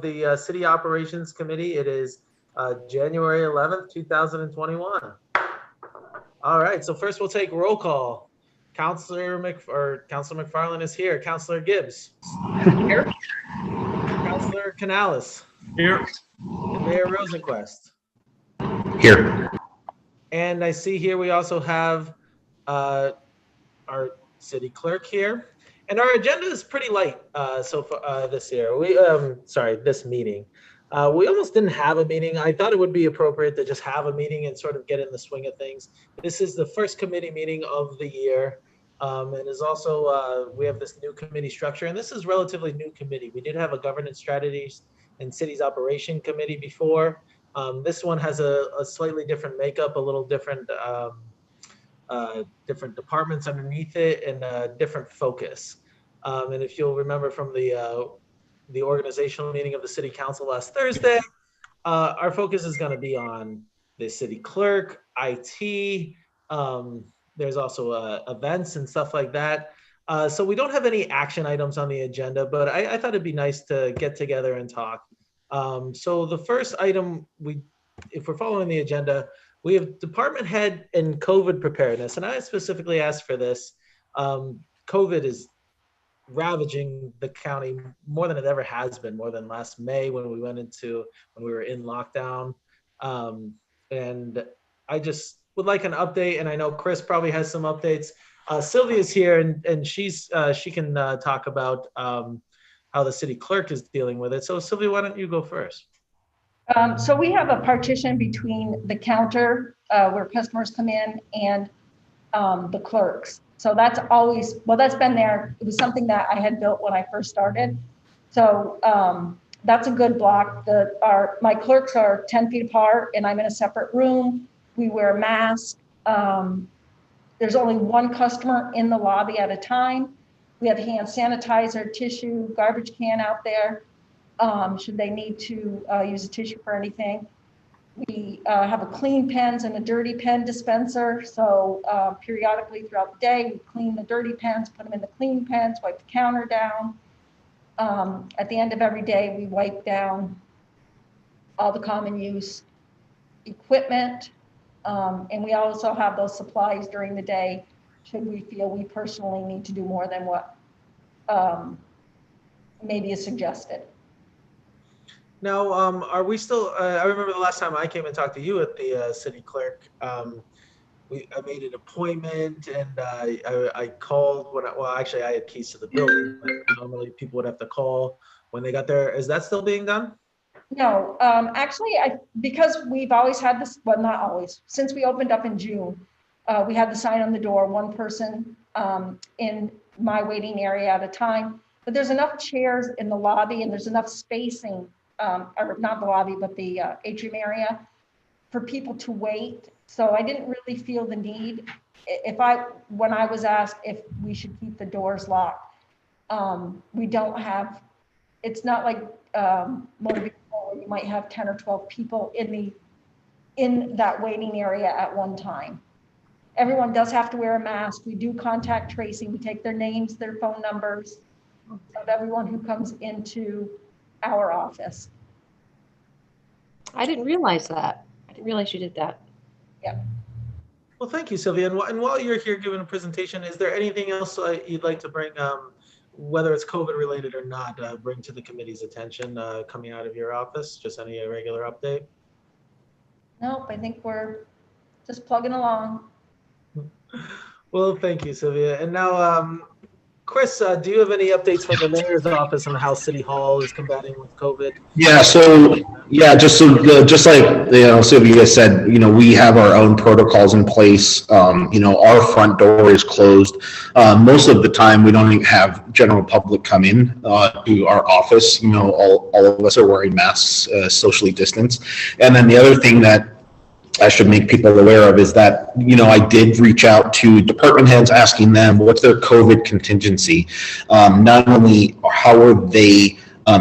of the City Operations Committee. It is January 11th, 2021. All right, so first we'll take roll call. Councilor McFarland is here. Councilor Gibbs. Here. Councilor Canales. Here. And Mayor Rosenquist. Here. And I see here we also have our city clerk here. And our agenda is pretty light so far this year. This meeting. We almost didn't have a meeting. I thought it would be appropriate to just have a meeting and sort of get in the swing of things. This is the first committee meeting of the year. And is also, we have this new committee structure, and this is relatively new committee. We did have a governance strategies and cities operation committee before. This one has a slightly different makeup, a little different different departments underneath it, and a different focus. And if you'll remember from the organizational meeting of the city council last Thursday, our focus is going to be on the city clerk, IT. There's also events and stuff like that. So we don't have any action items on the agenda, but I thought it'd be nice to get together and talk. So the first item, if we're following the agenda, we have department head and COVID preparedness. And I specifically asked for this. COVID is ravaging the county more than it ever has been, more than last May when we were in lockdown. And I just would like an update, and I know Chris probably has some updates. Sylvia's here, and she can talk about how the city clerk is dealing with it. So Sylvia, why don't you go first? So we have a partition between the counter where customers come in and the clerks. So that's always, that's been there. It was something that I had built when I first started. So that's a good block. My clerks are 10 feet apart, and I'm in a separate room. We wear masks. There's only one customer in the lobby at a time. We have hand sanitizer, tissue, garbage can out there, should they need to use a tissue for anything. We have a clean pens and a dirty pen dispenser. So periodically throughout the day, we clean the dirty pens, put them in the clean pens, wipe the counter down. At the end of every day, we wipe down all the common use equipment. And we also have those supplies during the day should we feel we personally need to do more than what maybe is suggested. Now, are we still, I remember the last time I came and talked to you at the city clerk, I made an appointment, and I called actually I had keys to the building, but normally people would have to call when they got there. Is that still being done? No, actually, because we've always had this, well, not always, since we opened up in June, we had the sign on the door, one person in my waiting area at a time, but there's enough chairs in the lobby and there's enough spacing, or not the lobby, but the atrium area for people to wait. So I didn't really feel the need. When I was asked if we should keep the doors locked, we don't have, it's not like motor vehicle where you might have 10 or 12 people in that waiting area at one time. Everyone does have to wear a mask. We do contact tracing. We take their names, their phone numbers of everyone who comes into our office. I didn't realize that. I didn't realize you did that. Yeah. Well, thank you, Sylvia. And while you're here giving a presentation, is there anything else you'd like to bring, whether it's COVID related or not, bring to the committee's attention coming out of your office? Just any regular update? Nope, I think we're just plugging along. Well, thank you, Sylvia. And now, Chris, do you have any updates from the mayor's office on how City Hall is combating with COVID? Yeah. So just like Sylvia said, we have our own protocols in place. Our front door is closed. Most of the time, we don't even have general public come in to our office. All of us are wearing masks, socially distanced. And then the other thing that I should make people aware of is that, I did reach out to department heads asking them what's their COVID contingency. Not only how are they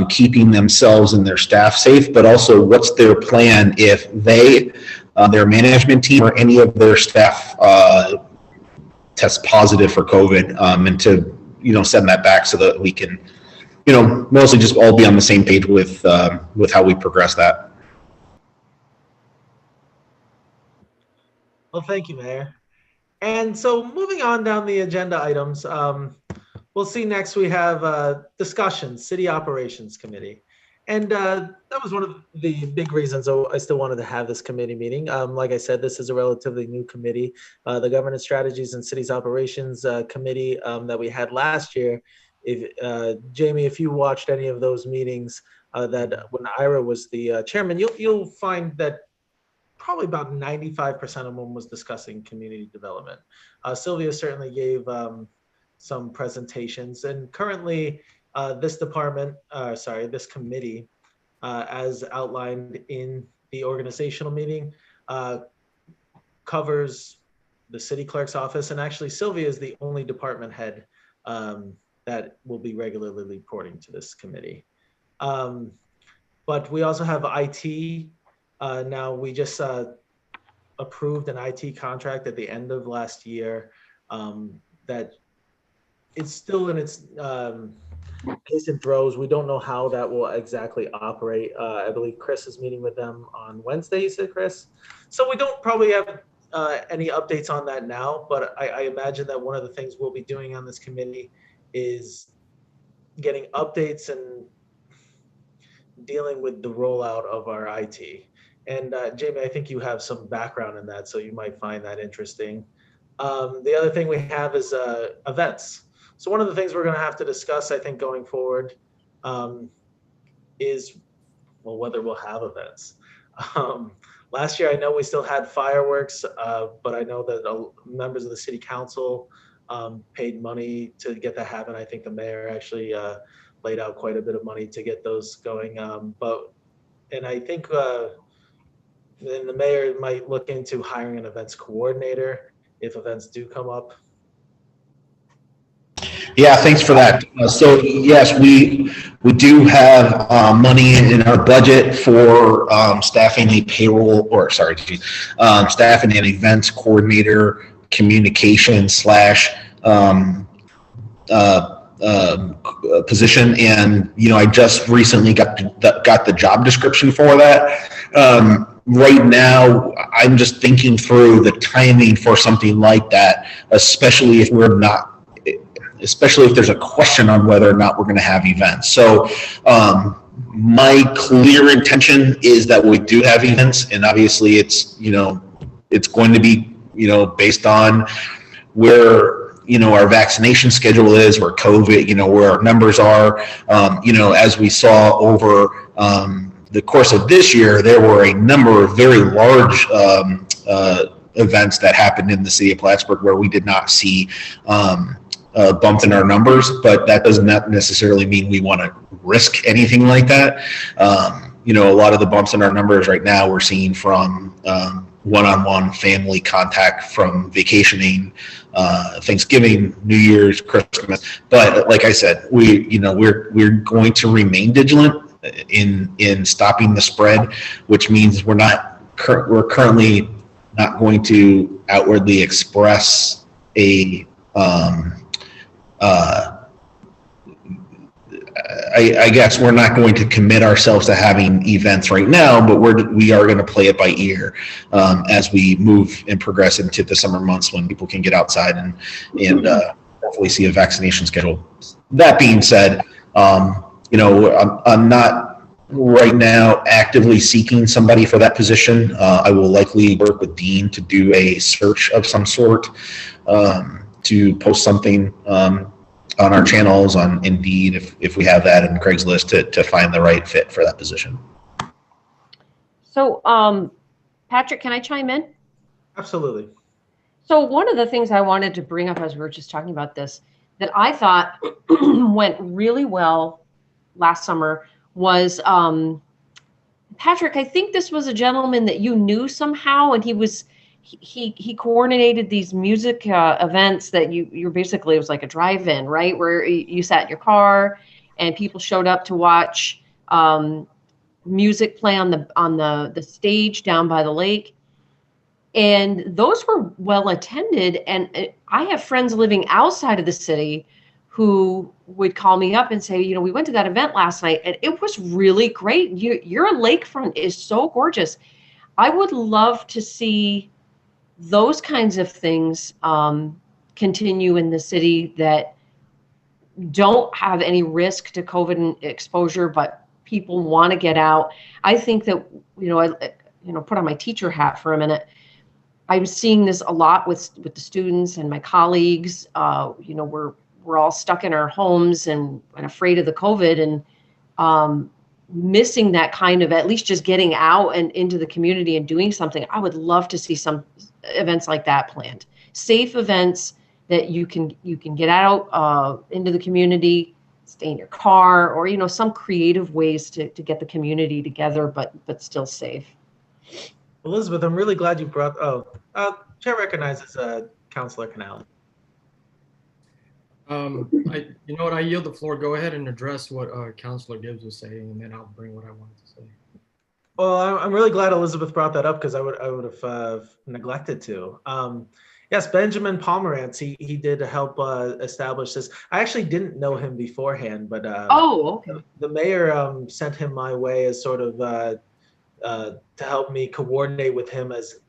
keeping themselves and their staff safe, but also what's their plan if they, their management team or any of their staff test positive for COVID, and to, send that back so that we can, mostly just all be on the same page with how we progress that. Well, thank you, Mayor. And so moving on down the agenda items, we'll see next we have discussion, City Operations Committee. And that was one of the big reasons I still wanted to have this committee meeting. Like I said, this is a relatively new committee. The Governance Strategies and Cities Operations Committee that we had last year. Jamie, if you watched any of those meetings that when Ira was the chairman, you'll find that probably about 95% of them was discussing community development. Sylvia certainly gave some presentations, and currently this committee, as outlined in the organizational meeting, covers the city clerk's office, and actually Sylvia is the only department head that will be regularly reporting to this committee. But we also have IT. Now, we just approved an IT contract at the end of last year that it's still in its nascent throes. We don't know how that will exactly operate. I believe Chris is meeting with them on Wednesday, you said, Chris? So we don't probably have any updates on that now, but I imagine that one of the things we'll be doing on this committee is getting updates and dealing with the rollout of our IT. And Jamie, I think you have some background in that, so you might find that interesting. The other thing we have is events. So one of the things we're going to have to discuss, I think, going forward is, well, whether we'll have events. Last year, I know we still had fireworks, but I know that members of the city council paid money to get that happen. I think the mayor actually laid out quite a bit of money to get those going. And I think then the mayor might look into hiring an events coordinator if events do come up. Yeah, thanks for that. So yes, we do have money in our budget for staffing a staffing an events coordinator, communication / position. And I just recently got the job description for that. Right now, I'm just thinking through the timing for something like that, especially if there's a question on whether or not we're going to have events. So my clear intention is that we do have events, and obviously it's going to be based on where our vaccination schedule is, where COVID, where our numbers are. As we saw over the course of this year, there were a number of very large events that happened in the city of Plattsburgh where we did not see bump in our numbers, but that does not necessarily mean we want to risk anything like that. A lot of the bumps in our numbers right now we're seeing from one-on-one family contact from vacationing, Thanksgiving, New Year's, Christmas. But like I said, we're going to remain vigilant in stopping the spread, which means we're currently not going to outwardly express I guess we're not going to commit ourselves to having events right now, but we are going to play it by ear as we move and progress into the summer months when people can get outside and hopefully see a vaccination schedule. That being said, I'm not right now actively seeking somebody for that position. I will likely work with Dean to do a search of some sort, to post something on our channels, on Indeed, if we have that, and Craigslist to find the right fit for that position. So, Patrick, can I chime in? Absolutely. So one of the things I wanted to bring up as we were just talking about this, that I thought went really well last summer was, Patrick, I think this was a gentleman that you knew somehow, and he coordinated these music events that you're basically, it was like a drive-in, right? Where you sat in your car and people showed up to watch music play on the stage down by the lake. And those were well attended. And I have friends living outside of the city who would call me up and say, we went to that event last night and it was really great. Your lakefront is so gorgeous. I would love to see those kinds of things continue in the city that don't have any risk to COVID exposure, but people want to get out. I think that, I put on my teacher hat for a minute. I'm seeing this a lot with the students and my colleagues. We're all stuck in our homes and afraid of the COVID, and missing that kind of, at least just getting out and into the community and doing something. I would love to see some events like that planned. Safe events that you can get out into the community, stay in your car, or some creative ways to get the community together, but still safe. Elizabeth, I'm really glad you brought. Chair recognizes Councilor Canale. I yield the floor. Go ahead and address what Councilor Gibbs was saying, and then I'll bring what I wanted to say. Well, I'm really glad Elizabeth brought that up because I would have neglected to. Yes, Benjamin Pomerantz, he did help establish this. I actually didn't know him beforehand, but okay. The mayor sent him my way as sort of to help me coordinate with him as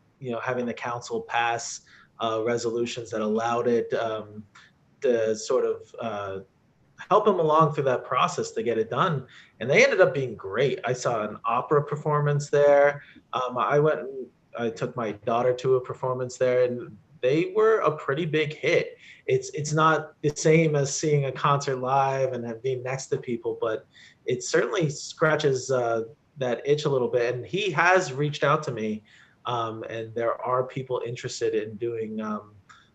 having the council pass resolutions that allowed it to sort of help him along through that process to get it done. And they ended up being great. I saw an opera performance there. I took my daughter to a performance there, and they were a pretty big hit. It's not the same as seeing a concert live and being next to people, but it certainly scratches that itch a little bit. And he has reached out to me, and there are people interested in doing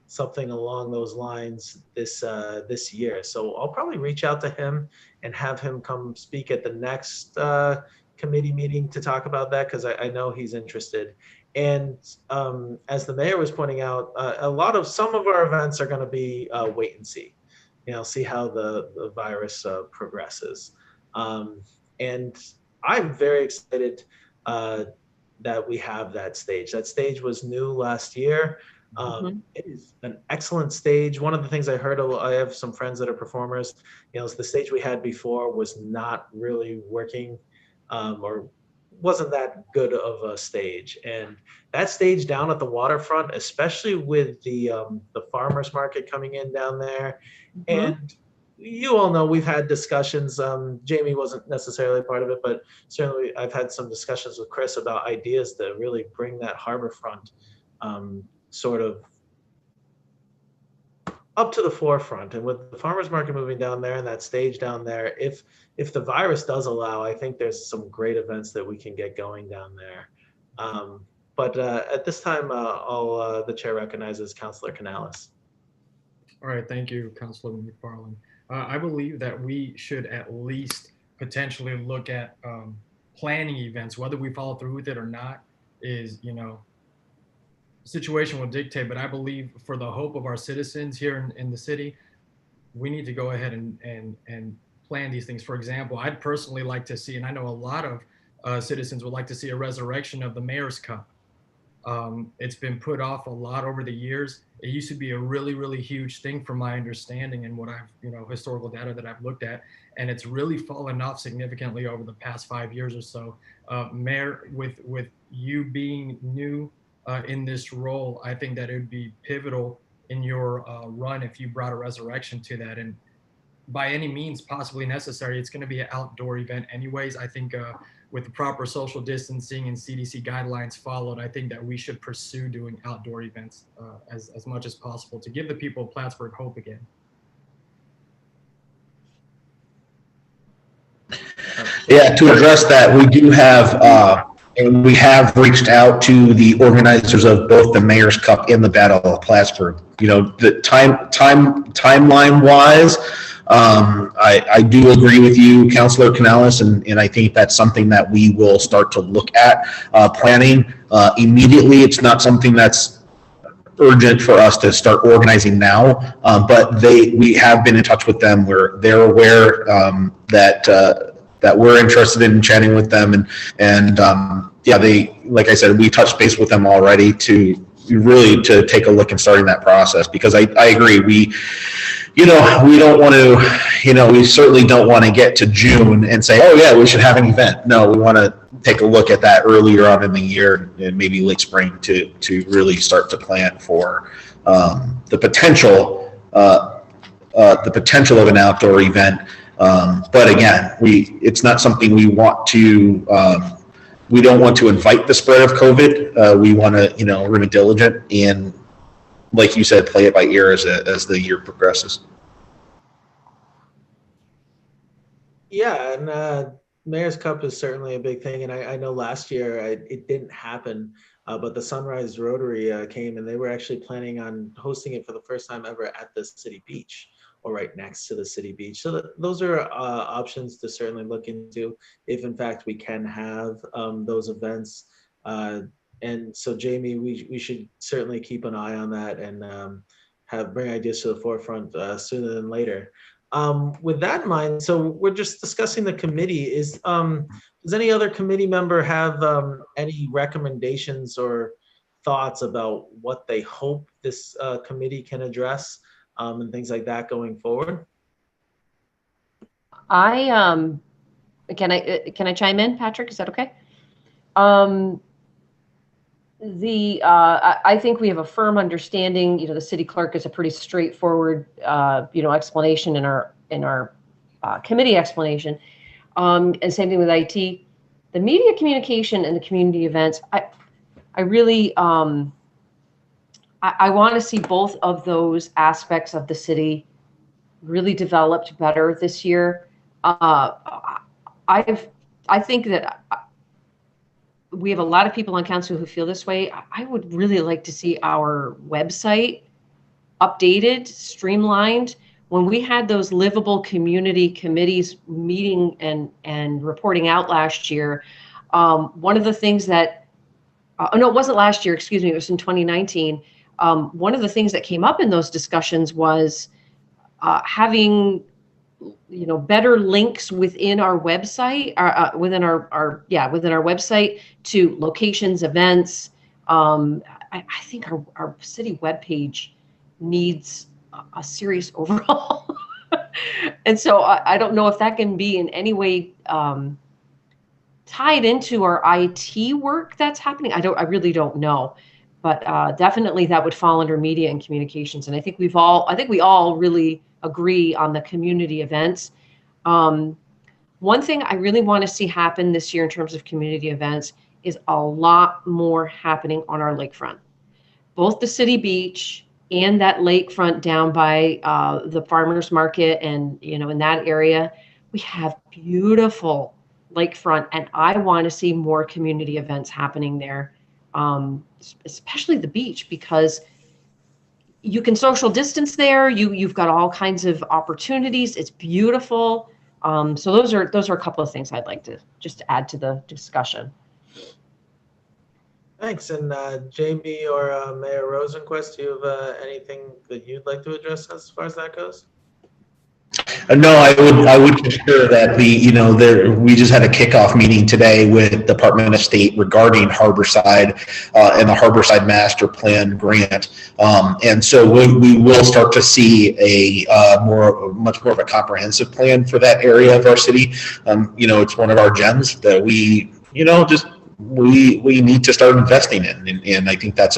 something along those lines this year. So I'll probably reach out to him and have him come speak at the next committee meeting to talk about that, because I know he's interested. And as the mayor was pointing out, some of our events are going to be wait and see, see how the virus progresses. And I'm very excited that we have that stage. That stage was new last year. It is an excellent stage. One of the things I heard, I have some friends that are performers, the stage we had before was not really working, or wasn't that good of a stage. And that stage down at the waterfront, especially with the farmers market coming in down there, and you all know we've had discussions. Jamie wasn't necessarily part of it, but certainly I've had some discussions with Chris about ideas to really bring that harbor front sort of up to the forefront. And with the farmers market moving down there and that stage down there, if the virus does allow, I think there's some great events that we can get going down there. But at this time, the chair recognizes Councilor Canales. All right, thank you, Councilor McFarland. I believe that we should at least potentially look at planning events. Whether we follow through with it or not is, situation will dictate, but I believe for the hope of our citizens here in the city, we need to go ahead and plan these things. For example, I'd personally like to see, and I know a lot of citizens would like to see, a resurrection of the Mayor's Cup. It's been put off a lot over the years. It used to be a really, really huge thing from my understanding and what I've, historical data that I've looked at, and it's really fallen off significantly over the past 5 years or so. Mayor, with you being new in this role, I think that it would be pivotal in your run if you brought a resurrection to that. And by any means possibly necessary, it's going to be an outdoor event anyways. I think with the proper social distancing and CDC guidelines followed, I think that we should pursue doing outdoor events as much as possible to give the people of Plattsburgh hope again. Yeah, to address that, we do have, and we have reached out to the organizers of both the Mayor's Cup and the Battle of Plattsburgh. The timeline wise, I do agree with you, Councilor Canales, and I think that's something that we will start to look at planning immediately. It's not something that's urgent for us to start organizing now, but we have been in touch with them. They're aware that we're interested in chatting with them, and they, like I said, we touched base with them already to take a look and starting that process, because I agree, we don't want to, we certainly don't want to get to June and say, oh yeah, we should have an event. No, we want to take a look at that earlier on in the year and maybe late spring to really start to plan for the potential of an outdoor event. But again, it's not something we want to. We don't want to invite the spread of COVID. We want to, remain diligent and, like you said, play it by ear as the year progresses. Yeah, and Mayor's Cup is certainly a big thing. And I know last year it didn't happen, but the Sunrise Rotary came, and they were actually planning on hosting it for the first time ever at the city beach, or right next to the city beach. So those are options to certainly look into if in fact we can have those events. And so Jamie, we should certainly keep an eye on that and bring ideas to the forefront sooner than later. With that in mind, so we're just discussing the committee. Does any other committee member have any recommendations or thoughts about what they hope this committee can address and things like that going forward? Can I chime in, Patrick? Is that okay? I think we have a firm understanding. The city clerk is a pretty straightforward, explanation in our committee explanation, and same thing with IT. The media communication and the community events. I really I want to see both of those aspects of the city really developed better this year. I think that we have a lot of people on council who feel this way. I would really like to see our website updated, streamlined. When we had those livable community committees meeting and reporting out last year, one of the things that, no, it wasn't last year, excuse me, it was in 2019. One of the things that came up in those discussions was having better links within our website, within our website to locations, events. I think our city webpage needs a serious overhaul. And so I don't know if that can be in any way tied into our IT work that's happening. I really don't know. But definitely that would fall under media and communications. And I think we all really agree on the community events. One thing I really want to see happen this year in terms of community events is a lot more happening on our lakefront. Both the city beach and that lakefront down by the farmers market and, in that area, we have beautiful lakefront, and I want to see more community events happening there. Especially the beach, because you can social distance there. You've got all kinds of opportunities. It's beautiful. So those are a couple of things I'd like to just add to the discussion. Thanks. And Jamie or Mayor Rosenquist, do you have anything that you'd like to address as far as that goes? No, I would concur that we just had a kickoff meeting today with Department of State regarding Harborside and the Harborside Master Plan grant, and so we will start to see much more of a comprehensive plan for that area of our city. It's one of our gems that we need to start investing in, and I think that's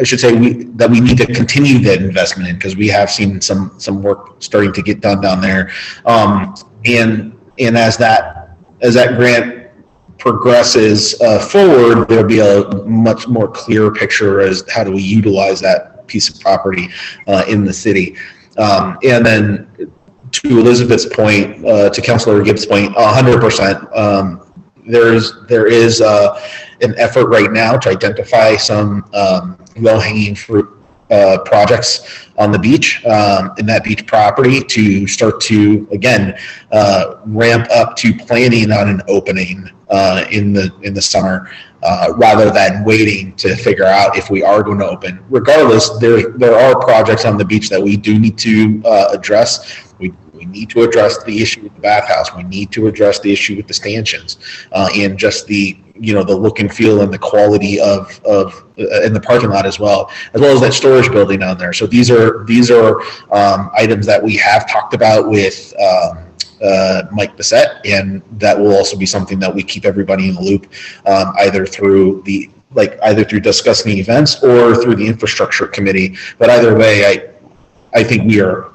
I should say that we need to continue that investment in, because we have seen some work starting to get done down there, and as that grant progresses forward, there'll be a much more clear picture as how do we utilize that piece of property in the city, and then to Elizabeth's point, to Councilor Gibbs' point, 100%. There is an effort right now to identify some low-hanging fruit projects on the beach, in that beach property, to start to again ramp up to planning on an opening in the summer. rather than waiting to figure out if we are going to open. Regardless, there are projects on the beach that we do need to address. We need to address the issue with the bathhouse. We need to address the issue with the stanchions, and just the look and feel and the quality of in the parking lot as well as that storage building down there. So these are items that we have talked about with Mike Bissett, and that will also be something that we keep everybody in the loop, either through discussing events or through the infrastructure committee. But either way, I think we are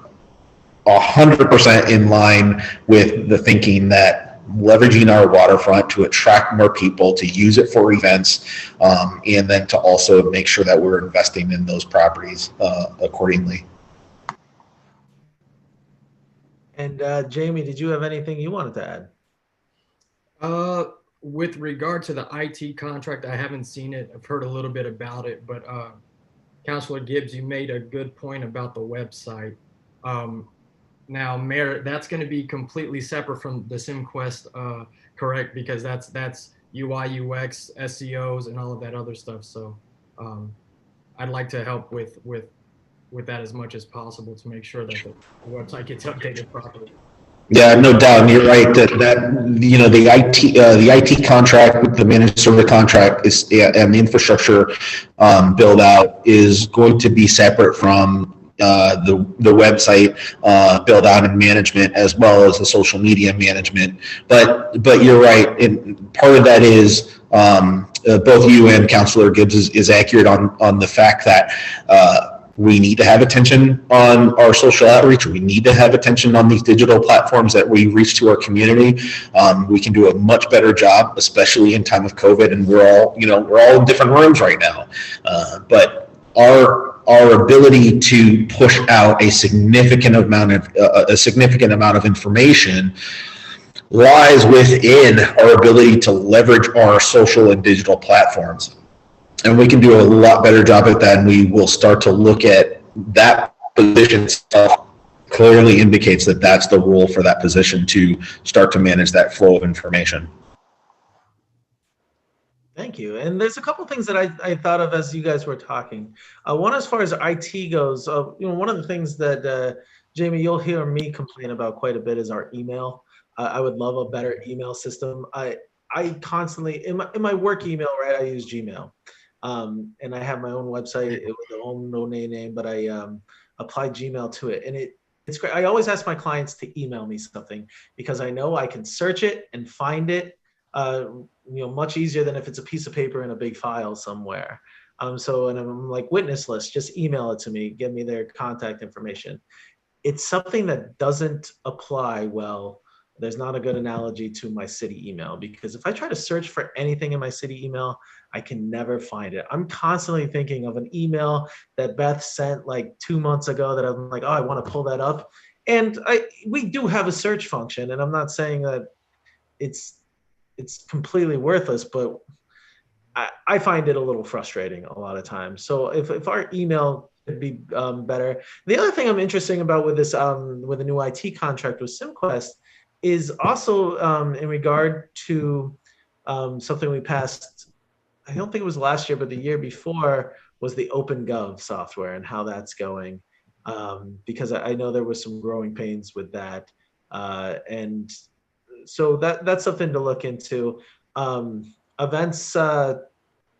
100% in line with the thinking that leveraging our waterfront to attract more people, to use it for events, and then to also make sure that we're investing in those properties accordingly. And Jamie, did you have anything you wanted to add? With regard to the IT contract, I haven't seen it. I've heard a little bit about it, but Councilor Gibbs, you made a good point about the website. Now, Mayor, that's going to be completely separate from the SimQuest, correct? Because that's UI, UX, SEOs, and all of that other stuff. So I'd like to help with that as much as possible to make sure that the website gets updated properly. Yeah, no doubt. And you're right that the IT contract with the managed service contract and the infrastructure build out is going to be separate from the website build out and management, as well as the social media management. But you're right, and part of that is both you and Councilor Gibbs is accurate on the fact that we need to have attention on our social outreach. We need to have attention on these digital platforms that we reach to our community. We can do a much better job, especially in time of COVID, and we're all in different rooms right now. But our ability to push out a significant amount of information lies within our ability to leverage our social and digital platforms. And we can do a lot better job at that, and we will start to look at that position itself. Clearly indicates that that's the role for that position, to start to manage that flow of information. Thank you. And there's a couple things that I thought of as you guys were talking. One, as far as IT goes, one of the things that Jamie, you'll hear me complain about quite a bit is our email. I would love a better email system. I constantly in my work email, right? I use Gmail. And I have my own website with the own domain name, but I apply Gmail to it, and it's great. I always ask my clients to email me something because I know I can search it and find it, much easier than if it's a piece of paper in a big file somewhere. And I'm like, witness list, just email it to me, give me their contact information. It's something that doesn't apply well. There's not a good analogy to my city email, because if I try to search for anything in my city email, I can never find it. I'm constantly thinking of an email that Beth sent like 2 months ago that I'm like, oh, I want to pull that up. And we do have a search function, and I'm not saying that it's completely worthless, but I find it a little frustrating a lot of times. So if our email could be better. The other thing I'm interested about with this, with the new IT contract with SimQuest, is also in regard to something we passed, I don't think it was last year, but the year before, was the OpenGov software and how that's going. Because I know there was some growing pains with that. And so that's something to look into. Events,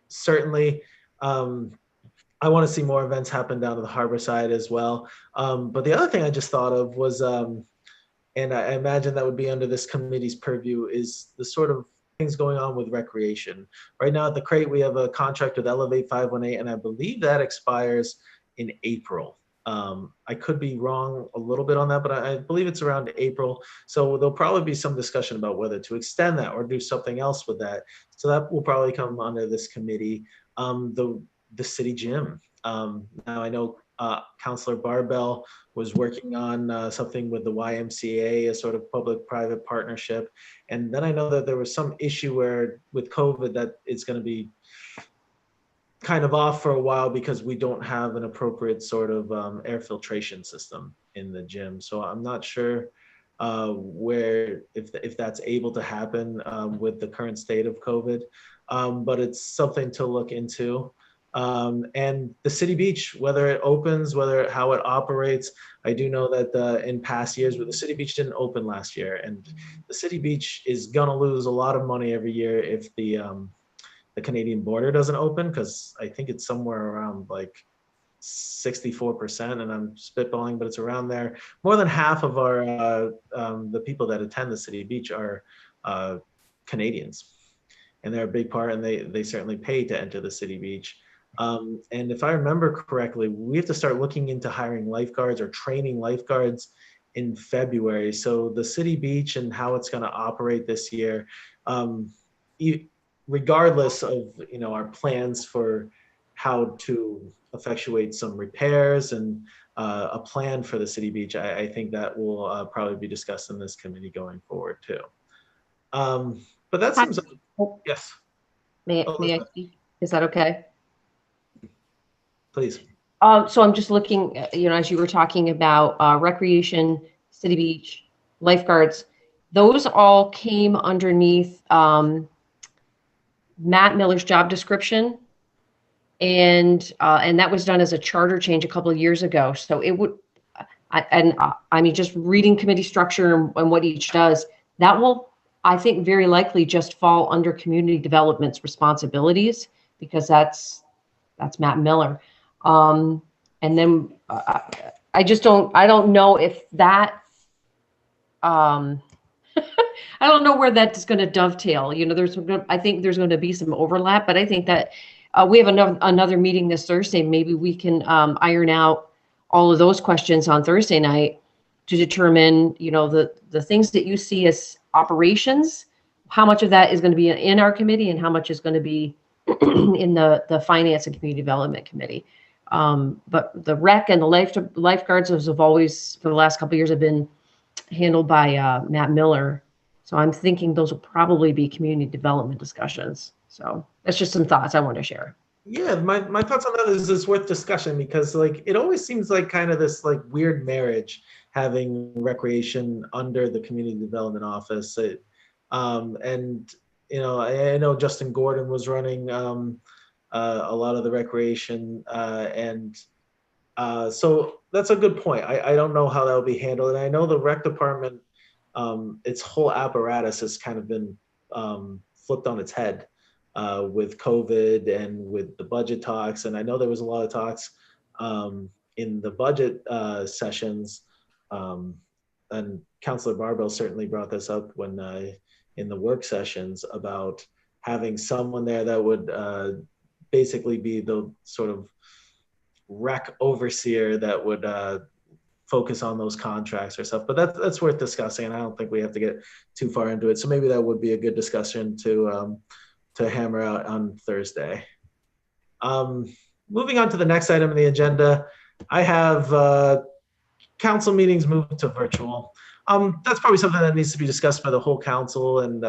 certainly, I want to see more events happen down to the harbor side as well. But the other thing I just thought of was, and I imagine that would be under this committee's purview, is the sort of things going on with recreation. Right now at the Crate, we have a contract with Elevate 518, and I believe that expires in April. I could be wrong a little bit on that, but I believe it's around April. So there'll probably be some discussion about whether to extend that or do something else with that. So that will probably come under this committee. The city gym. Now I know Councilor Barbell was working on something with the YMCA, a sort of public-private partnership. And then I know that there was some issue where with COVID that it's going to be kind of off for a while because we don't have an appropriate sort of air filtration system in the gym. So I'm not sure if that's able to happen with the current state of COVID. but it's something to look into. And the City Beach, whether it opens, how it operates, I do know that in past years, where the City Beach didn't open last year, and the City Beach is gonna lose a lot of money every year if the Canadian border doesn't open, because I think it's somewhere around like 64%, and I'm spitballing, but it's around there. More than half of our the people that attend the City Beach are Canadians, and they're a big part, and they certainly pay to enter the City Beach. And if I remember correctly, we have to start looking into hiring lifeguards or training lifeguards in February. So the City Beach and how it's going to operate this year, regardless of our plans for how to effectuate some repairs and a plan for the City Beach, I think that will probably be discussed in this committee going forward too. But that seems like, yes. May I speak? Is that okay? Please. So I'm just looking, as you were talking about recreation, City Beach, lifeguards, those all came underneath Matt Miller's job description. And that was done as a charter change a couple of years ago. So it would, I mean, just reading committee structure and what each does, that will, I think, very likely just fall under community development's responsibilities, because that's Matt Miller. And then I don't know if that, I don't know where that's going to dovetail. I think there's going to be some overlap, but I think that we have another meeting this Thursday. Maybe we can iron out all of those questions on Thursday night to determine, the things that you see as operations, how much of that is going to be in our committee and how much is going to be in the Finance and Community Development Committee. But the rec and the lifeguards have always, for the last couple of years, have been handled by Matt Miller. So I'm thinking those will probably be community development discussions. So that's just some thoughts I want to share. Yeah, my thoughts on that is it's worth discussion, because it always seems like kind of this weird marriage, having recreation under the community development office. And I know Justin Gordon was running a lot of the recreation, and so that's a good point. I don't know how that will be handled, and I know the rec department, its whole apparatus has kind of been flipped on its head with COVID and with the budget talks. And I know there was a lot of talks in the budget sessions, and Councillor Barbell certainly brought this up when in the work sessions, about having someone there that would basically be the sort of rec overseer that would focus on those contracts or stuff. But that's worth discussing, and I don't think we have to get too far into it. So maybe that would be a good discussion to hammer out on Thursday. Moving on to the next item on the agenda, I have council meetings moved to virtual. That's probably something that needs to be discussed by the whole council, and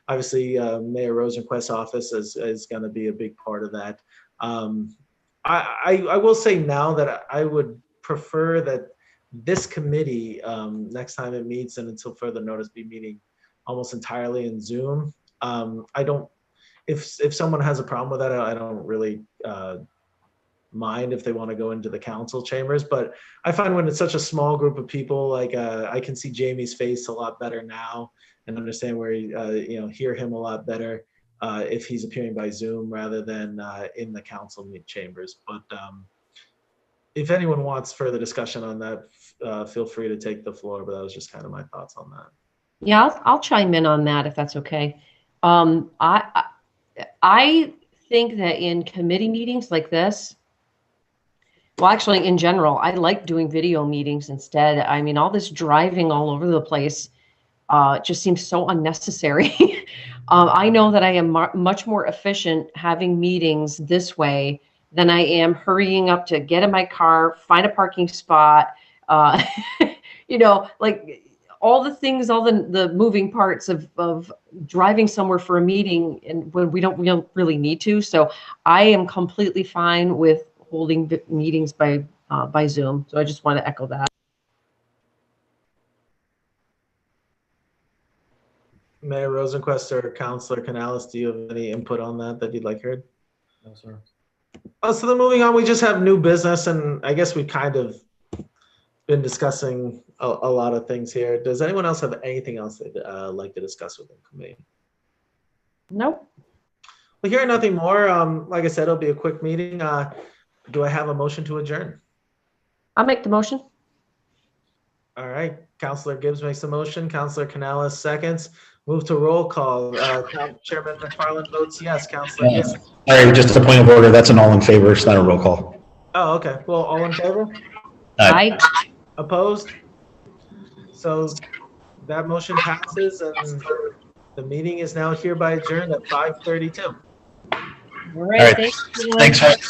obviously Mayor Rosenquist's office is going to be a big part of that. I will say now that I would prefer that this committee, next time it meets and until further notice, be meeting almost entirely in Zoom. If someone has a problem with that, I don't really mind if they want to go into the council chambers. But I find when it's such a small group of people, I can see Jamie's face a lot better now and understand where hear him a lot better if he's appearing by Zoom rather than in the council chambers. But if anyone wants further discussion on that, feel free to take the floor. But that was just kind of my thoughts on that. Yeah, I'll chime in on that if that's okay. I think that in committee meetings like this, well, actually, in general, I like doing video meetings instead. I mean, all this driving all over the place just seems so unnecessary. I know that I am much more efficient having meetings this way than I am hurrying up to get in my car, find a parking spot, all the things, all the moving parts of driving somewhere for a meeting, and when we don't really need to. So I am completely fine with holding meetings by Zoom. So I just want to echo that. Mayor Rosenquist or Councilor Canales, do you have any input on that you'd like heard? No, sir. Oh, so then moving on, we just have new business, and I guess we kind of been discussing a lot of things here. Does anyone else have anything else they'd like to discuss within committee? Nope. Well, hearing nothing more, like I said, it'll be a quick meeting. Do I have a motion to adjourn? I'll make the motion. All right, Councilor Gibbs makes the motion, Councilor Canales seconds. Move to roll call. Chairman McFarland votes yes. Councilor Gibbs. All right, just a point of order. That's an all in favor. It's not a roll call. Oh, okay. Well, all in favor? Aye. Opposed? So that motion passes, and the meeting is now hereby adjourned at 5:32. All right. All right. Thank you. Thanks.